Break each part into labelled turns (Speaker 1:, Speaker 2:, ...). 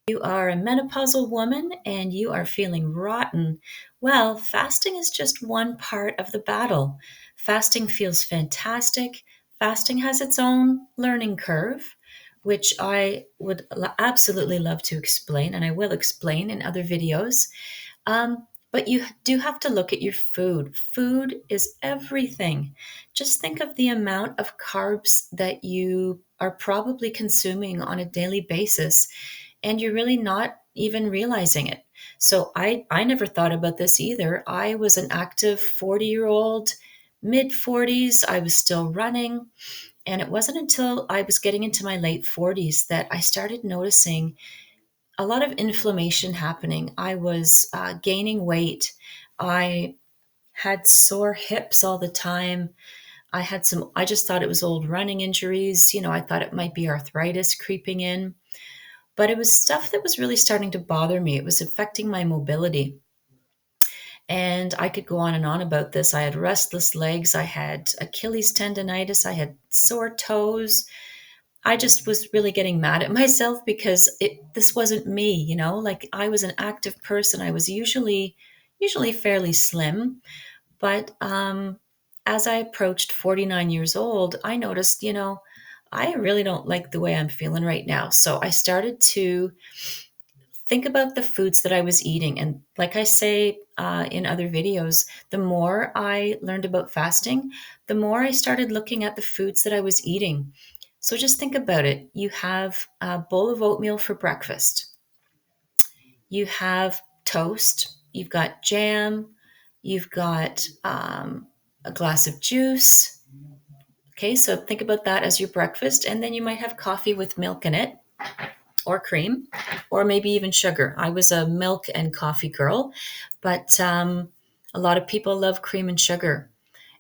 Speaker 1: You are a menopausal woman and you are feeling rotten. Well, fasting is just one part of the battle. Fasting feels fantastic. Fasting has its own learning curve, which I would absolutely love to explain, and I will explain in other videos. But you do have to look at your food. Food is everything. Just think of the amount of carbs that you are probably consuming on a daily basis, and you're really not even realizing it. So I never thought about this either. I was an active 40-year-old, mid 40s. I was still running. And it wasn't until I was getting into my late 40s that I started noticing a lot of inflammation happening. I was gaining weight. I had sore hips all the time. I just thought it was old running injuries. I thought it might be arthritis creeping in, but it was stuff that was really starting to bother me. It was affecting my mobility. And I could go on and on about this. I had restless legs. I had Achilles tendonitis. I had sore toes. I just was really getting mad at myself because this wasn't me, like I was an active person. I was usually fairly slim, but as I approached 49 years old, I noticed, I really don't like the way I'm feeling right now. So I started to think about the foods that I was eating. And like I say in other videos, the more I learned about fasting, the more I started looking at the foods that I was eating. So just think about it. You have a bowl of oatmeal for breakfast, you have toast, you've got jam, you've got a glass of juice. Okay, so think about that as your breakfast. And then you might have coffee with milk in it, or cream, or maybe even sugar. I was a milk and coffee girl, but a lot of people love cream and sugar.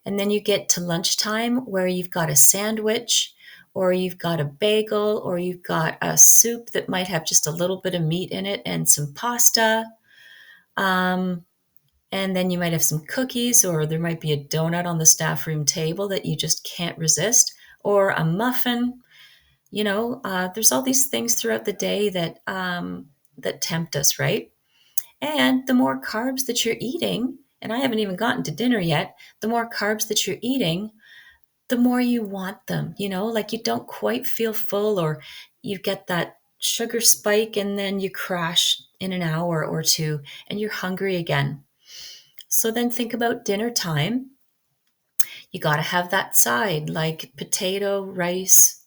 Speaker 1: And then you get to lunchtime where you've got a sandwich, or you've got a bagel, or you've got a soup that might have just a little bit of meat in it and some pasta. Um, and then you might have some cookies, or there might be a donut on the staff room table that you just can't resist, or a muffin. There's all these things throughout the day that tempt us, right? And the more carbs that you're eating, and I haven't even gotten to dinner yet, the more carbs that you're eating, the more you want them. Like you don't quite feel full, or you get that sugar spike and then you crash in an hour or two and you're hungry again. So then think about dinner time. You got to have that side, like potato, rice,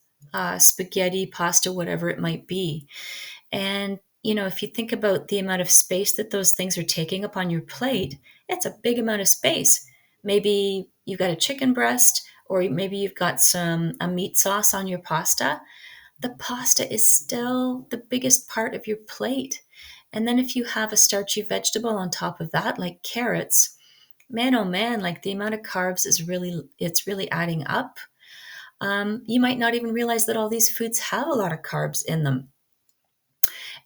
Speaker 1: spaghetti, pasta, whatever it might be. And, if you think about the amount of space that those things are taking up on your plate, it's a big amount of space. Maybe you've got a chicken breast, or maybe you've got a meat sauce on your pasta. The pasta is still the biggest part of your plate. And then if you have a starchy vegetable on top of that, like carrots, man, oh man, like the amount of carbs it's really adding up. You might not even realize that all these foods have a lot of carbs in them.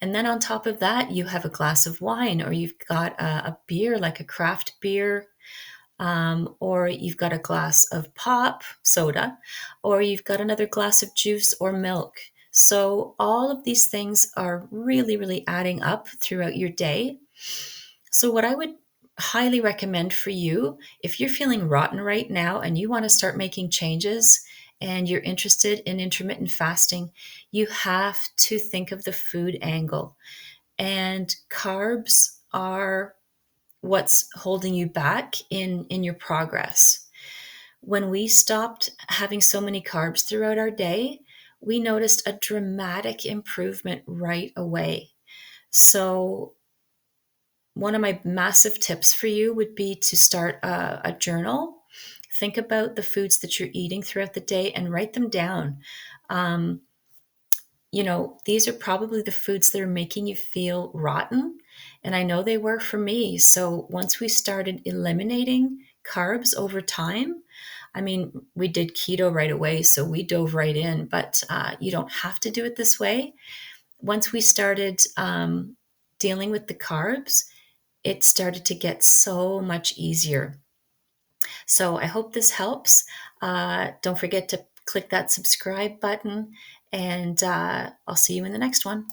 Speaker 1: And then on top of that, you have a glass of wine, or you've got a beer, like a craft beer, or you've got a glass of pop soda, or you've got another glass of juice or milk. So all of these things are really, really adding up throughout your day. So what I would highly recommend for you, if you're feeling rotten right now and you want to start making changes and you're interested in intermittent fasting, you have to think of the food angle. And carbs are what's holding you back in your progress. When we stopped having so many carbs throughout our day, we noticed a dramatic improvement right away. So one of my massive tips for you would be to start a journal. Think about the foods that you're eating throughout the day and write them down. Um, these are probably the foods that are making you feel rotten. And I know they were for me. So once we started eliminating carbs over time, I mean, we did keto right away. So we dove right in, but you don't have to do it this way. Once we started dealing with the carbs, it started to get so much easier. So I hope this helps. Don't forget to click that subscribe button, and I'll see you in the next one.